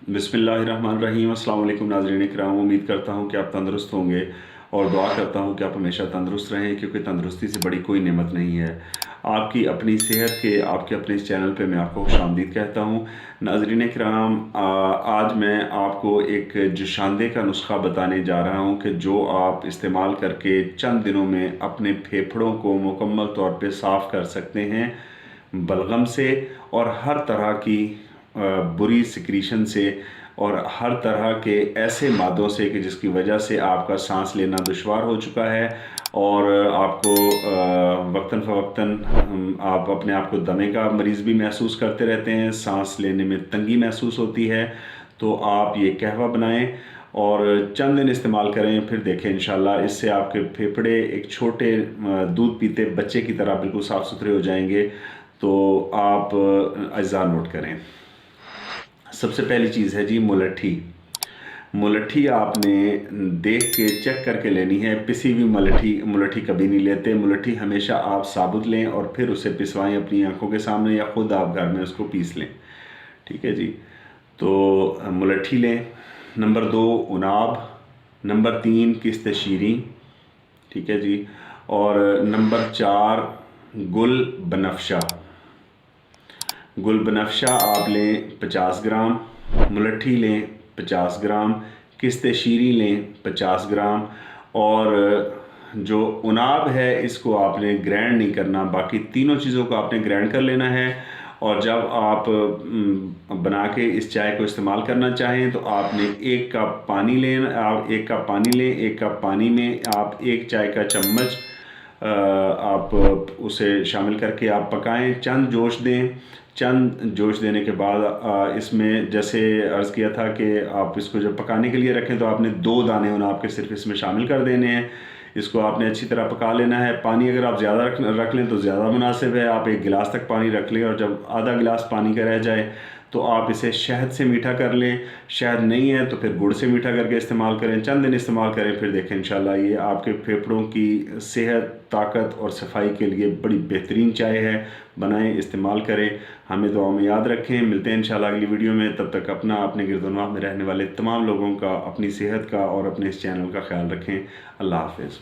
बिस्मिल्लाहिर्रहमानिर्रहीम। अस्सलाम वालेकुम नाज़रीन इकराम। उम्मीद करता हूँ कि आप तंदुरुस्त होंगे और दुआ करता हूँ कि आप हमेशा तंदुरुस्त रहें, क्योंकि तंदुरुस्ती से बड़ी कोई नेमत नहीं है। आपकी अपनी सेहत के आपके अपने इस चैनल पे मैं आपको खुशामदीद कहता हूँ। नाज़रीन इकराम, आज मैं आपको एक जुशांदे का नुस्खा बताने जा रहा हूँ कि जो आप इस्तेमाल करके चंद दिनों में अपने फेफड़ों को मुकम्मल तौर पे साफ़ कर सकते हैं बलगम से और हर तरह की बुरी सिक्रीशन से और हर तरह के ऐसे मादों से कि जिसकी वजह से आपका सांस लेना दुश्वार हो चुका है और आपको वक्तन फ़वक्तन आप अपने आप को दमे का मरीज़ भी महसूस करते रहते हैं, सांस लेने में तंगी महसूस होती है। तो आप ये कहवा बनाएं और चंद दिन इस्तेमाल करें, फिर देखें इंशाल्लाह इससे आपके फेफड़े एक छोटे दूध पीते बच्चे की तरह बिल्कुल साफ़ सुथरे हो जाएंगे। तो आप अज़ा नोट करें। सबसे पहली चीज़ है जी मुलट्ठी। मुलट्ठी आपने देख के चेक करके लेनी है। पिसी हुई मुलट्ठी कभी नहीं लेते। मुलट्ठी हमेशा आप साबुत लें और फिर उसे पिसवाएं अपनी आंखों के सामने, या ख़ुद आप घर में उसको पीस लें। ठीक है जी। तो मुलट्ठी लें। नंबर 2 उनाब, नंबर 3 किस्त शीरी, ठीक है जी, और नंबर 4 गुल बनफशा। गुल बनफशा आप लें 50 ग्राम, मुलट्ठी लें 50 ग्राम, किस्त शीरी लें 50 ग्राम, और जो उनाब है इसको आपने ग्राइंड नहीं करना, बाकी तीनों चीज़ों को आपने ग्राइंड कर लेना है। और जब आप बना के इस चाय को इस्तेमाल करना चाहें तो आपने 1 कप पानी लें। आप 1 कप पानी लें। 1 कप पानी में आप 1 चाय का चम्मच आप उसे शामिल करके आप पकाएं, चंद जोश दें। चंद जोश देने के बाद इसमें जैसे अर्ज़ किया था कि आप इसको जब पकाने के लिए रखें तो आपने 2 दाने उन आपके सिर्फ इसमें शामिल कर देने हैं। इसको आपने अच्छी तरह पका लेना है। पानी अगर आप ज़्यादा रख लें तो ज़्यादा मुनासिब है। आप 1 गिलास तक पानी रख लें और जब आधा गिलास पानी का रह जाए तो आप इसे शहद से मीठा कर लें। शहद नहीं है तो फिर गुड़ से मीठा करके इस्तेमाल करें। चंद दिन इस्तेमाल करें, फिर देखें इंशाल्लाह ये आपके फेफड़ों की सेहत, ताकत और सफाई के लिए बड़ी बेहतरीन चाय है। बनाएं, इस्तेमाल करें। हमें दुआ में याद रखें। मिलते हैं इंशाल्लाह अगली वीडियो में। तब तक अपना, अपने गिरदोनवाह में रहने वाले तमाम लोगों का, अपनी सेहत का और अपने इस चैनल का ख्याल रखें। अल्लाह हाफ़िज़।